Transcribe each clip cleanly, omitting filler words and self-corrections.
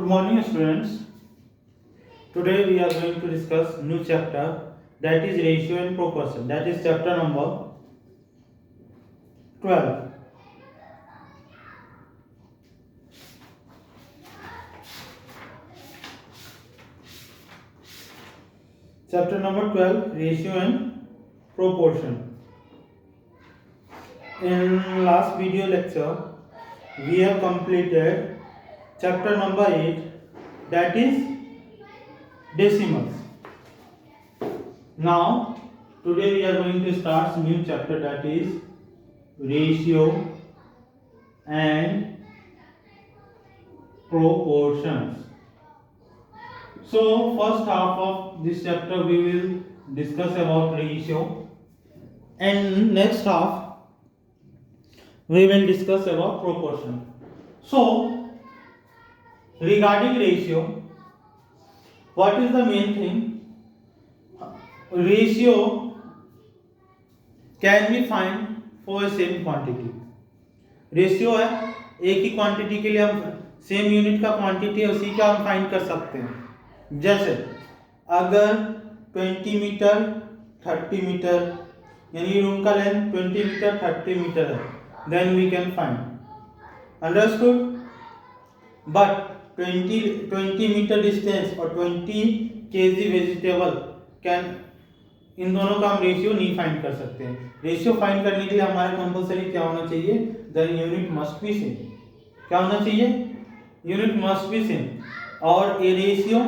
Good morning, students. Today we are going to discuss new chapter, that is ratio and proportion. That is chapter number 12. Chapter number 12, ratio and proportion. In last video lecture, we have completed chapter number 8, that is decimals. Now, today we are going to start new chapter, that is ratio and proportions. So, first half of this chapter we will discuss about ratio, and next half we will discuss about proportion. So, regarding ratio, what is the main thing? Ratio can be find for a same quantity. Ratio है, एक ही quantity के लिए हम same unit का quantity है उसी का हम फाइंड कर सकते हैं. जैसे अगर 20 मीटर 30 मीटर यानी रूम का लेंथ 20 मीटर 30 मीटर है, then we can find. Understood. But 20 metre distance और 20 केजी वेजिटेबल कैन, इन दोनों का हम रेशियो नहीं फाइंड कर सकते हैं. रेशियो फाइंड करने के लिए हमारे कंपलसरी क्या होना चाहिए? The unit must be same. क्या होना चाहिए? Unit must be same. और a ratio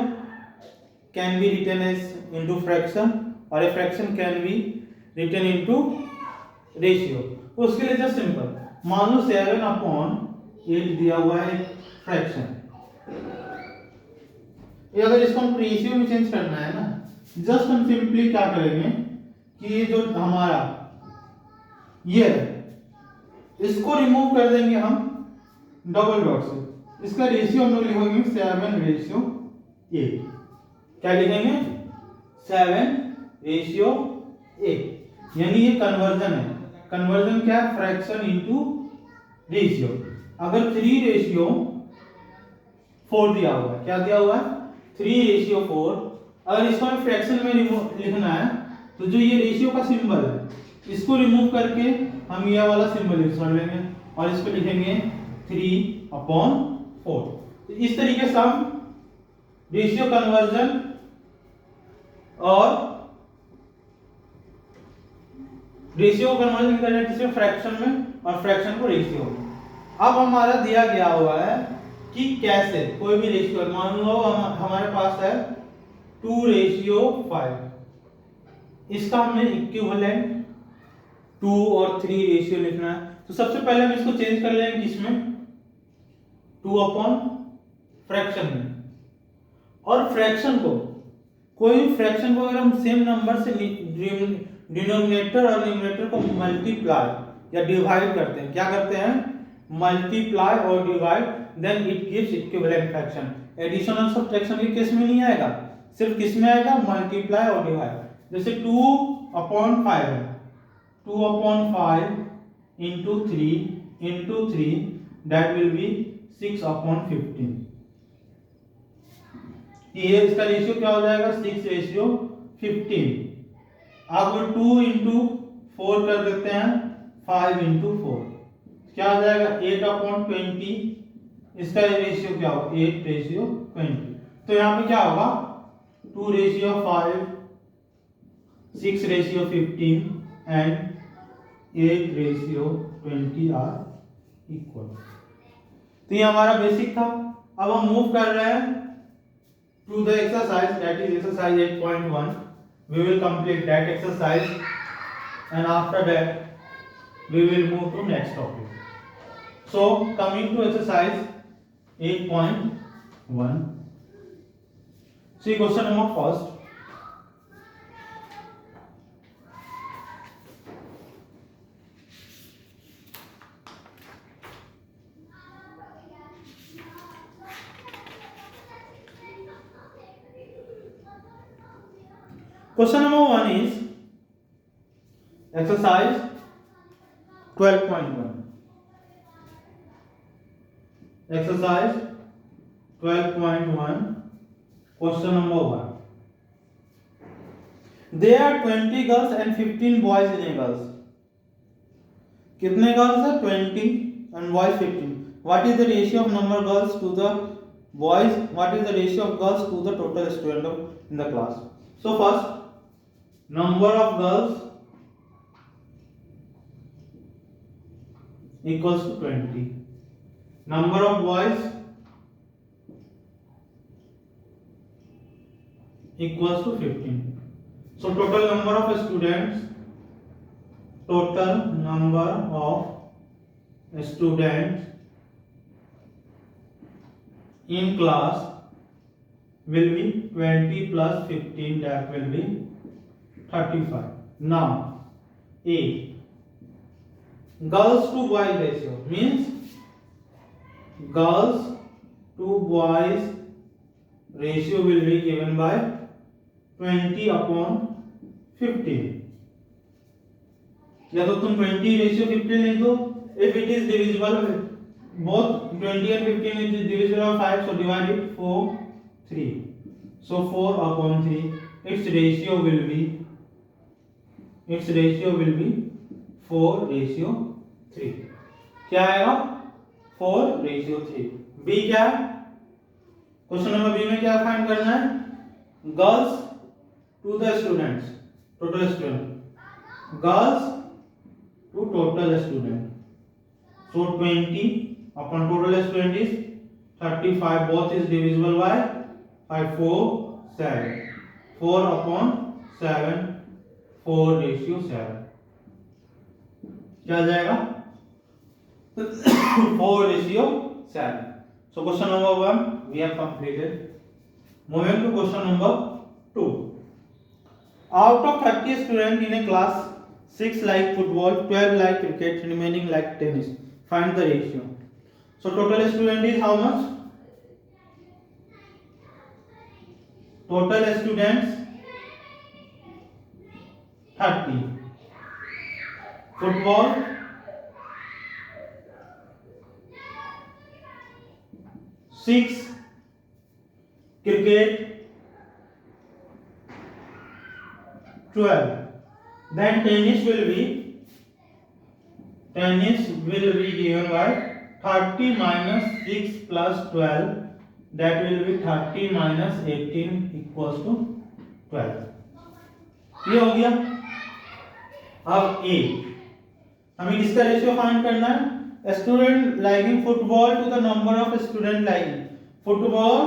can be written as into fraction और a fraction can be written into ratio. तो उसके लिए जस्ट सिंपल, मान लो 7/8 दिया हुआ है फ्रैक्शन. ये अगर इसको हम रेशियो में चेंज करना है ना, जस्ट हम सिंपली क्या करेंगे कि ये जो हमारा ये है इसको रिमूव कर देंगे हम डबल डॉट से. इसका रेशियो हम लोग लिखेंगे 7/8. क्या लिखेंगे? 7/8. यानी ये कन्वर्जन है. कन्वर्जन क्या है? Fraction into ratio. अगर 3/4 दिया हुआ है, क्या दिया हुआ है? 3/4. अगर इसको हमें फ्रैक्शन में लिखना है तो जो ये रेशियो का सिंबल है इसको रिमूव करके हम ये वाला सिंबल यूज कर लेंगे और इसको लिखेंगे 3/4. तो इस तरीके से हम रेशियो कन्वर्जन और रेशियो कन्वर्जन करें किसमें? फ्रैक्शन में, और फ्रैक्शन को रेशियो में. अब हमारा दिया गया हुआ है कि कैसे कोई भी रेशियो, मान लो हमारे पास है 2/5. इसका हमें इक्विवेलेंट 2 और 3 रेशियो लिखना है. तो सबसे पहले हम इसको चेंज कर लेंगे किसमें? 2 फ्रैक्शन में. और फ्रैक्शन को, कोई भी फ्रैक्शन को अगर हम सेम नंबर से डिनोमिनेटर और न्यूमरेटर को मल्टीप्लाई या डिवाइड करते हैं, क्या करते हैं? मल्टीप्लाई और divide, then it gives equivalent fraction. Addition और सब्ट्रैक्शन के केस में नहीं आएगा, सिर्फ किस में आएगा? मल्टीप्लाई और डिवाइड. जैसे 2/5 है, 2/5 into 3 that will be 6/15. ये इसका रेशियो क्या हो जाएगा? 6/15. अब 2 into 4 कर देते हैं, 5 into 4 क्या हो जाएगा? 8/20. इसका रेशियो क्या होगा? 8/20. तो यहाँ पे क्या होगा? 2/5, 6/15 and 8/20 आर इक्वल. तो ये हमारा बेसिक था. अब हम मूव कर रहे हैं to the exercise, that is exercise 8.1. we will complete that exercise and after that we will move to next topic. So coming to exercise 8.1, see question number first. Question number 1 is exercise 12.1. Exercise 12.1. Question number 1. There are 20 girls and 15 boys in a girls. कितने girls है? 20 and boys 15. What is the ratio of number of girls to the boys? What is the ratio of girls to the total student in the class? So first, number of girls equals to 20. Number of boys equals to 15. So total number of students in class will be 20 plus 15, that will be 35. Now A, girls to boys ratio means girls to boys ratio will be given by 20 upon 15. या तो तुम 20 ratio 15 लिख दो. If it is divisible, both 20 and 15 is divisible by 5, so divide it 4, 3. So 4 upon 3. Its ratio will be 4:3. क्या आएगा? 4:3. B क्या है? Question number B में क्या फाइंड करना है? Girls to the students, total student, girls to total student. So 20 upon total student is 35. Both is divisible by 5, 4, 7. 4 upon 7, 4:7. क्या आ जाएगा? 4:7. So question number 1 we have completed. Moving to question number 2. Out of 30 students in a class, 6 like football, 12 like cricket, remaining like tennis. Find the ratio. So total student is how much? Total students 30. Football 6. Cricket 12. Then tennis will be given by 30 minus 6 plus 12, that will be 30 minus 18 equals to 12. ये हो गया. अब A, हमें किसका ratio find करना है? Student liking football to the number of student liking football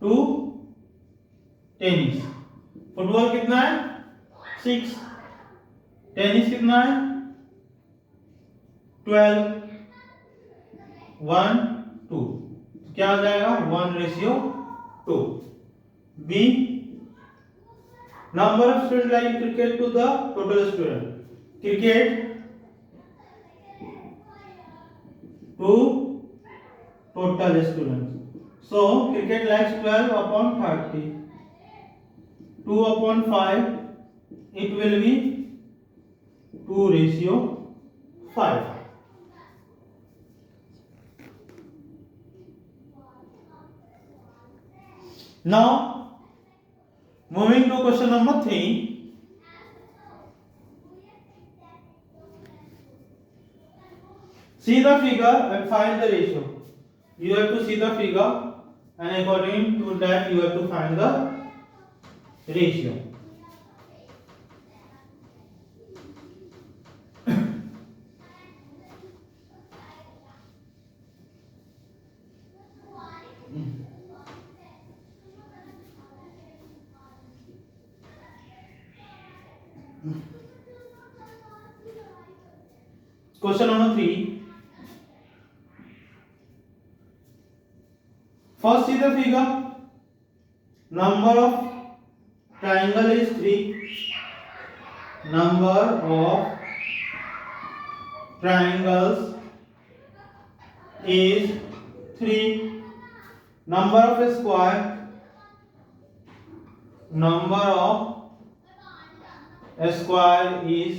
to tennis. Football कितना है? 6. टेनिस कितना है? 12. 1, 2. क्या आ जाएगा? 1:2. B, number of students like cricket to the total student. Cricket to total students. So cricket likes 12 upon 30. 2 upon 5, it will be 2:5. Now moving to question number 3. See the figure and find the ratio. You have to see the figure and according to that you have to find the ratio. Question number 3. First see the figure. Number of triangle is 3. Number of triangles is 3. Number of square, is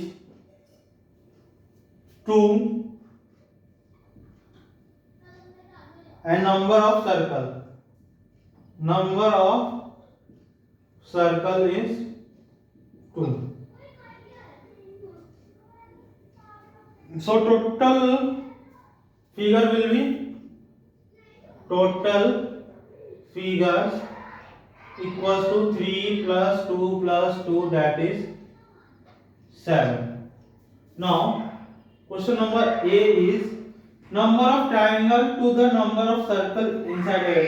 2. and number of circle is 2. So total figure will be figures equals to 3 plus 2 plus 2, that is 7. Now question number A is number of triangle to the number of circle inside it.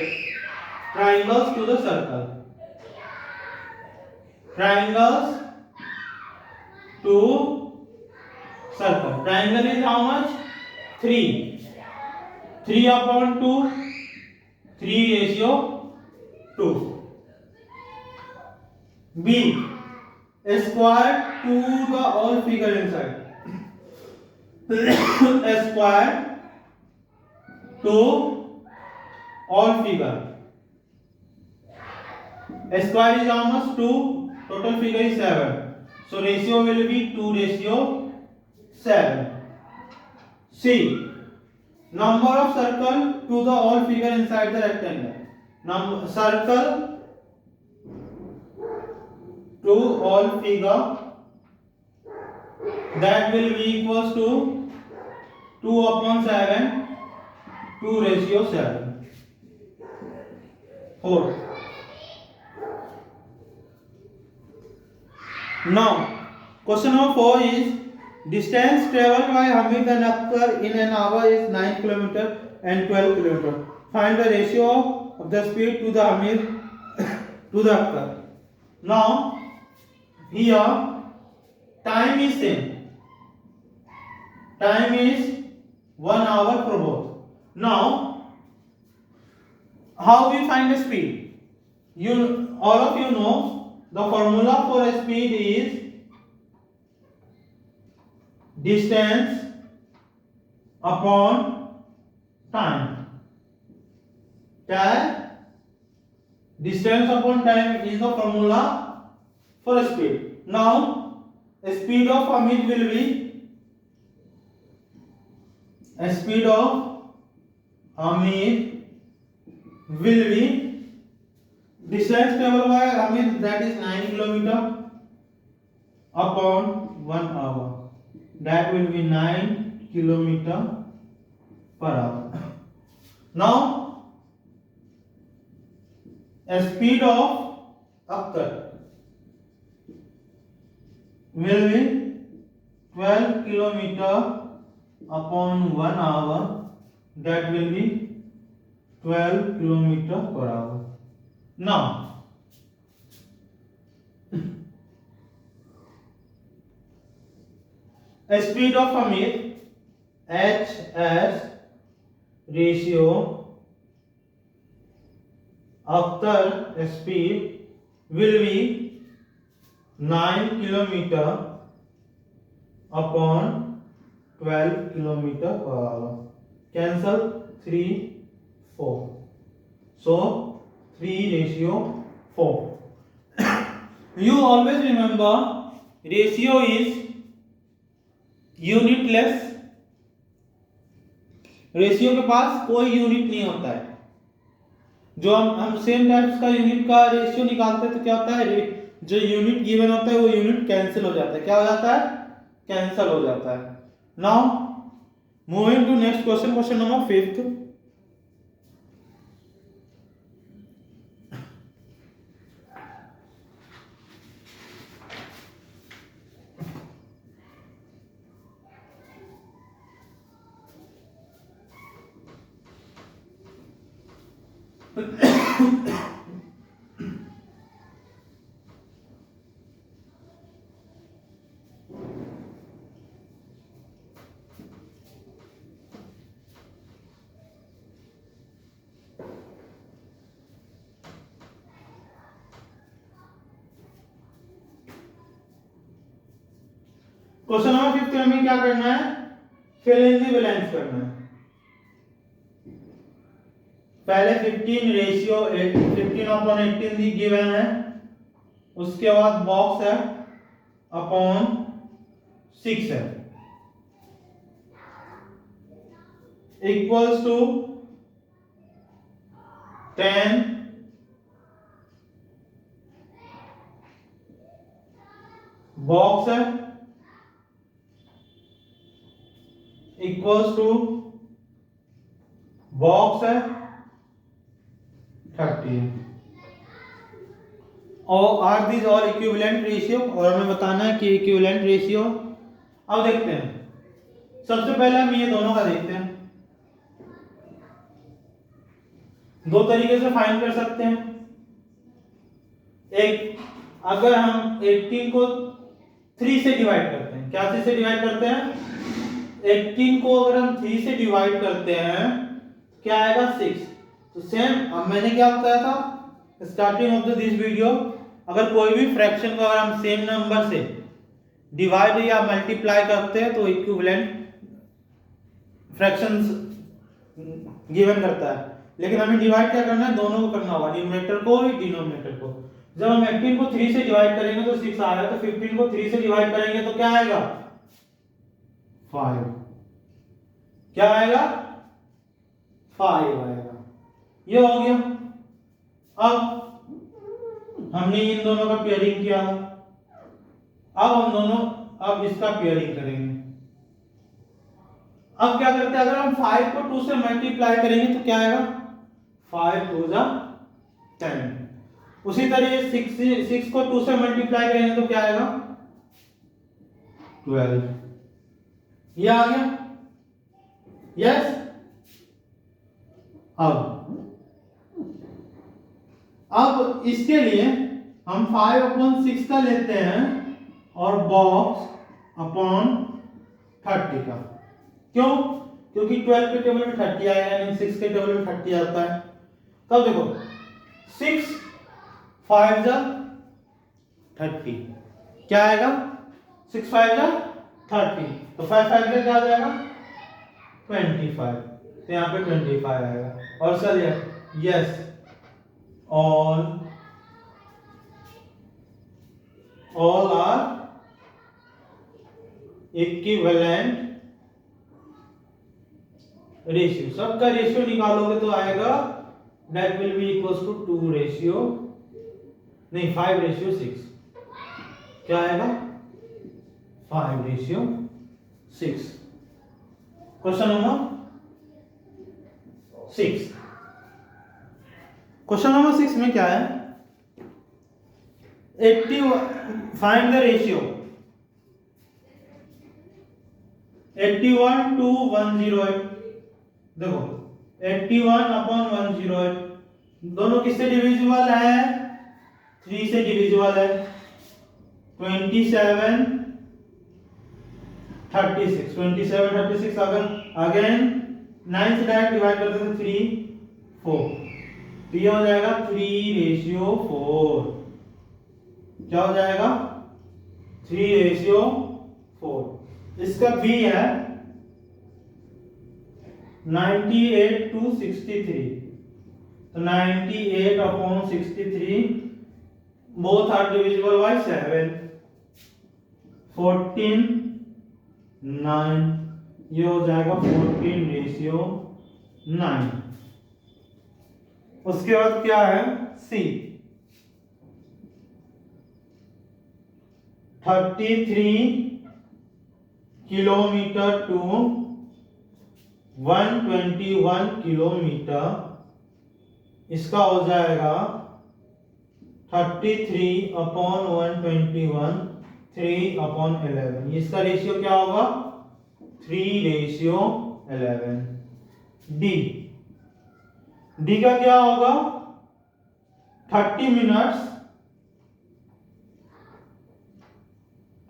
Triangles to the circle. Triangles to circle. Triangle is how much? 3. 3 upon 2. 3 ratio 2. B. A square to the all figure inside. A square to all figure. A square is how much? 2. Total figure is 7. So ratio will be 2 ratio 7. C. Number of circle to the all figure inside the rectangle. Circle to all figure, that will be equals to 2 upon 7, 2 ratio 7. 4. Now question number 4 is distance traveled by Hamid and Akhtar in an hour is 9 km and 12 km. Find the ratio of the speed to the Hamid to the Akhtar. Now here time is same. Time is 1 hour for both. Now how we find the speed? All of you know the formula for a speed is distance upon time. Distance upon time is the formula for a speed. Now a speed of Hamid will be distance traveled by Hamid, that is 9 km upon 1 hour, that will be 9 km per hour. Now a speed of Akhtar will be 12 km upon 1 hour, that will be 12 km per hour. Now a speed of Hamid, HS ratio Akhtar speed will be 9 km upon 12 km per hour. Cancel 3, 4. So 3 ratio 4. You always remember ratio is unitless. Ratio के पास कोई unit नहीं होता है. जो हम same types का unit का ratio निकालते हैं तो क्या होता है, जो यूनिट गिवन होता है वो यूनिट कैंसिल हो जाता है. क्या हो जाता है? कैंसिल हो जाता है. Now moving to next question, question number 5. Question number 5 में हमें क्या करना है? फिल इन द ब्लैंक्स करना है. पहले 15 रेशियो 15/18 दी गिवन है, उसके बाद बॉक्स है अपॉन 6 है, इक्वल्स टू 10 बॉक्स है इक्वल्स टू बॉक्स है 30 और are these all equivalent ratio और हमें बताना है कि इक्विवेलेंट रेशियो। अब देखते हैं, सबसे पहले हम ये दोनों का देखते हैं। दो तरीके से फाइंड कर सकते हैं। एक, अगर हम 18 को 3 से डिवाइड करते हैं, क्या चीज से डिवाइड करते हैं? 18 को अगर हम 3 से डिवाइड करते हैं क्या आएगा? 6। तो सेम अब मैंने क्या बताया था स्टार्टिंग ऑफ दिस वीडियो, अगर कोई भी फ्रैक्शन को अगर हम सेम नंबर से डिवाइड या मल्टीप्लाई करते हैं तो इक्विवेलेंट फ्रैक्शंस गिवन करता है। लेकिन हमें डिवाइड क्या करना है? दोनों को करना होगा, न्यूमरेटर को और डिनोमिनेटर को। जब हम 18 को 3 से डिवाइड करेंगे तो 6 आएगा, तो 15 को 3 से डिवाइड करेंगे तो क्या आएगा? 5। क्या आएगा? 5 आएगा। ये हो गया। अब हमने इन दोनों का पेयरिंग किया, अब इसका पेयरिंग करेंगे। अब क्या करते हैं, अगर हम 5 को 2 से मल्टीप्लाई करेंगे तो क्या आएगा? 5 2 जा 10। उसी तरह 6 को 2 से मल्टीप्लाई करेंगे तो क्या आएगा? 12। ये आ गया। यस। अब इसके लिए हम 5/6 का लेते हैं और बॉक्स अपॉन 30 का। क्यों? क्योंकि 12 के टेबल में 30 आएगा, यानी 6 के टेबल में 30 आता है। तब देखो 6 5 जा 30, क्या आएगा? 6 5 जा 30, तो 5 5 का क्या आ जाएगा? 25। तो यहाँ पे 25 आएगा। और sir yes, all are equivalent ratio. सबका रेशियो निकालोगे तो आएगा that will be equals to 2 ratio नहीं 5/6। क्या आएगा? 5/6। Question number 6। क्वेश्चन नंबर 6 में क्या है? 80 फाइंड द रेशियो 81 to 108। देखो 81/108 दोनों किससे डिविजिबल है? 3 से डिविजिबल है। 27 36 अगेन 9 से डायरेक्ट डिवाइड करते हैं 3 4, तो ये हो जाएगा 3/4। क्या हो जाएगा? 3/4। इसका b है 98 to 63, तो 98/63 both are divisible by 7। 14 9, ये हो जाएगा 14/9। उसके बाद क्या है? C 33 किलोमीटर टू 121 किलोमीटर, इसका हो जाएगा 33/121 3/11। इसका रेशियो क्या होगा? 3/11। डी का क्या होगा? 30 मिनट्स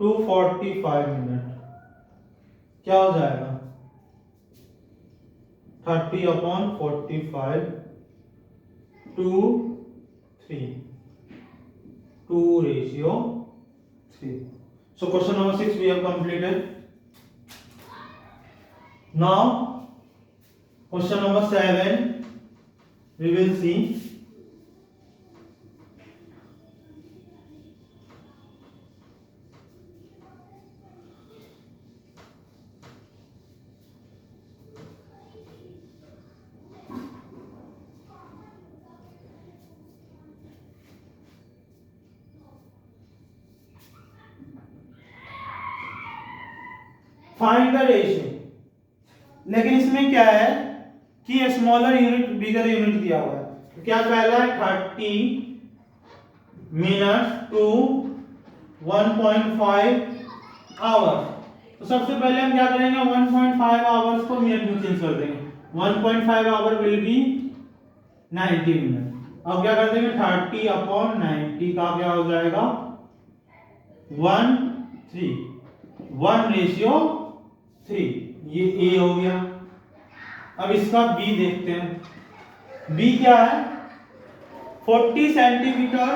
टू 45 मिनट। क्या हो जाएगा? 30/45 to 3, 2/3। So question number 6 we have completed. Now question number 7 we will see. Find the ratio. लेकिन इसमें क्या है कि स्मॉलर यूनिट बिगर यूनिट दिया हुआ है। तो क्या पहला है 30 मिनट टू 1.5 आवर्स। तो सबसे पहले हम क्या करेंगे 1.5 आवर्स को मिनट में चेंज कर देंगे। 1.5 आवर विल बी 90 मिनट। अब क्या कर देंगे 30/90 का क्या हो जाएगा 1:3 ये ए हो गया। अब इसका बी देखते हैं। बी क्या है 40 सेंटीमीटर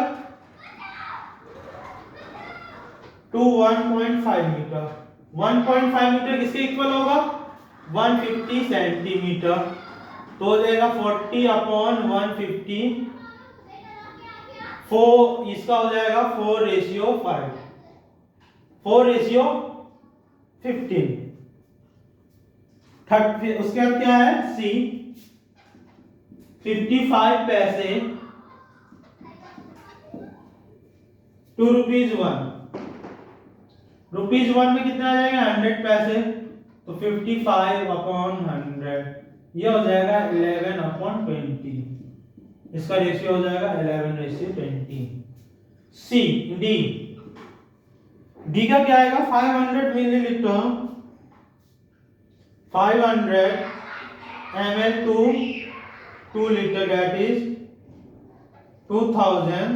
टू 1.5 मीटर। 1.5 मीटर किसके इक्वल होगा 150 सेंटीमीटर। तो हो जाएगा 40/150 4 इसका हो जाएगा 4:5 4:15। उसके बाद क्या है सी 55 पैसे टू ₹1। ₹1 में कितना आ जाएगा 100 पैसे। तो 55/100 ये हो जाएगा 11/20। इसका रेशियो हो जाएगा 11:20। सी डी डी का क्या आएगा 500 millilitre 500 ml to 2 liter that is 2000।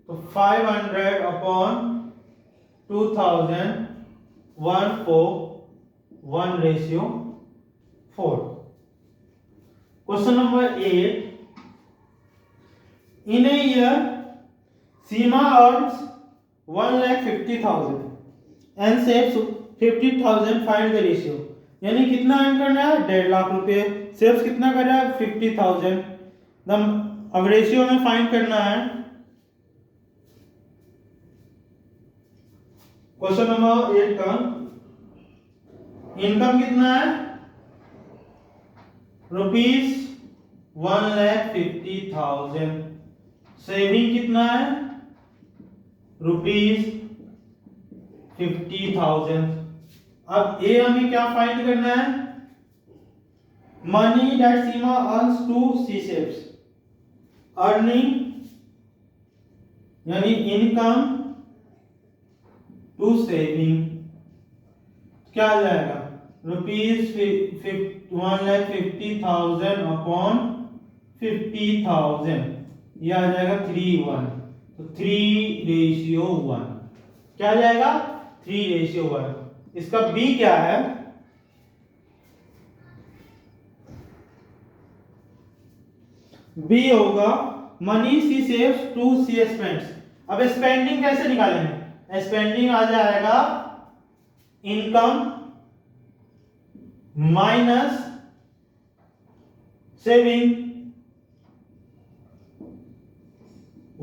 तो 500/2000 1:4। Question number 8. In a year, Seema earns 1,50,000 and saves 50,000. Find the ratio. यानी कितना अर्न करना है 1.5 लाख रुपए। सेव्स कितना कर रहा है 50,000। अब रेशियो में फाइंड करना है। क्वेश्चन नंबर 8 का इनकम कितना है ₹1,50,000। सेविंग कितना है ₹50,000। अब ए हमें क्या फाइंड करना है money that Seema earns to she saves. Earning यानी इनकम टू सेविंग क्या आ जाएगा ₹1,50,000/50,000 ये आ जाएगा 3:1। तो 3:1 क्या आ जाएगा 3:1। इसका बी क्या है बी होगा money she saves to she spends. अब स्पेंडिंग कैसे निकालेंगे स्पेंडिंग आ जाएगा इनकम माइनस सेविंग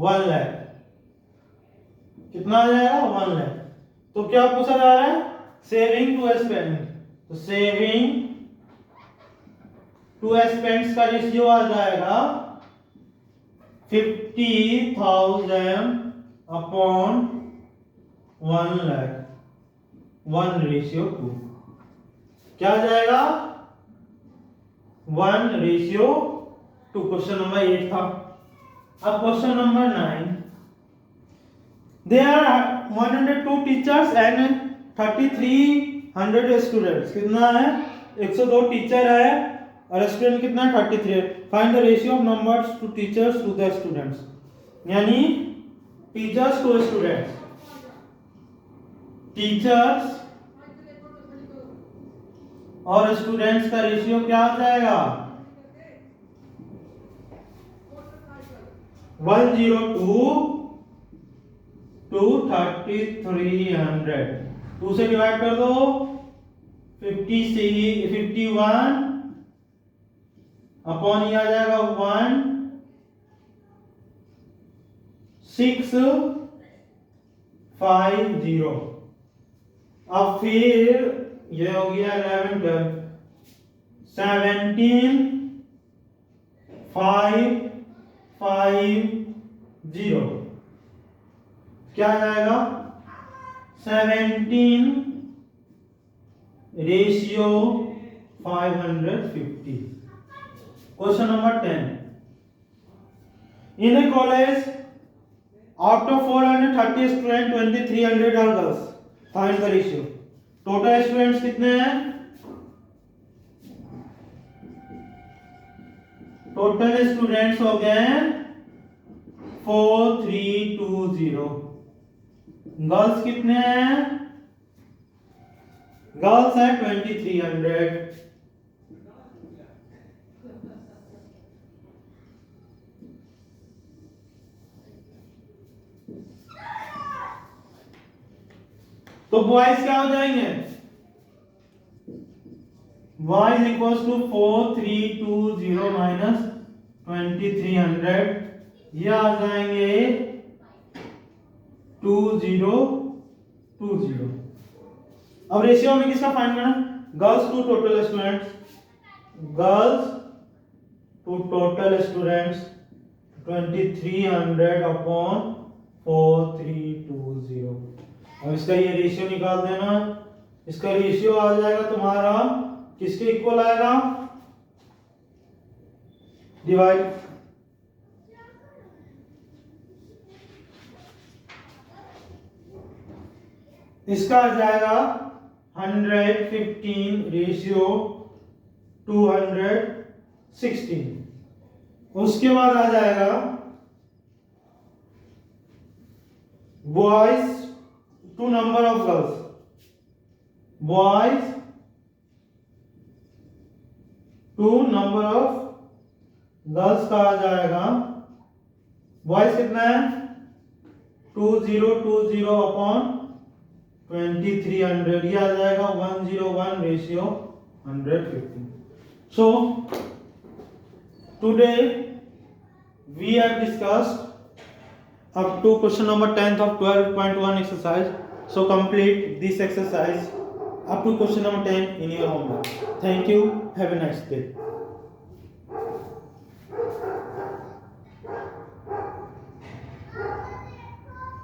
1 लाख कितना आ जाएगा 1 लाख। तो क्या पूछा जा रहा है सेविंग टू स्पेंडिंग। तो सेविंग टू स्पेंड्स का रेशियो आ जाएगा 50,000/1 लाख 1:2 क्या आ जाएगा 1:2। क्वेश्चन नंबर 8 था। अब question number 9 there are 102 teachers and 3,300 students। कितना है 102 टीचर है और स्टूडेंट कितना है 33 है। Find the ratio of numbers to teachers to the students. यानी टीचर्स टू स्टूडेंट्स टीचर्स और स्टूडेंट्स का रेशियो क्या आ जाएगा 102 to 3,300। 2 से डिवाइड कर दो 51 अपॉन ये आ जाएगा 1,650। अब फिर ये हो गया 11 17,550 क्या आ जाएगा 17 ratio 550. Question number 10. In a college, out of 430 students, 2300 are girls. Find the ratio. Total students कितने हैं? टोटल स्टूडेंट्स हो गए 4320. गर्ल्स कितने हैं? गर्ल्स है 2300. तो बॉयज क्या हो जाएंगे? Boys equals to 4320 minus 2300. ये आ जाएंगे 2020. अब रेशियो में किसका फाइंड करना? Girls to total students. Girls to total students 2300 upon 4320. अब इसका ये रेशियो निकाल देना. इसका रेशियो आ जाएगा तुम्हारा किसके इक्वल आएगा? डिवाइड इसका आ जाएगा 115 रेशियो 216. उसके बाद आ जाएगा boys to number of girls. Boys to number of girls का आ जाएगा. बॉयज कितना है? 2020 अपॉन 2300. ये आ जाएगा 101 ratio 115. So today we have discussed up to question number 10th of 12.1 exercise. So complete this exercise up to question number 10 in your homework. Thank you. Have a nice day.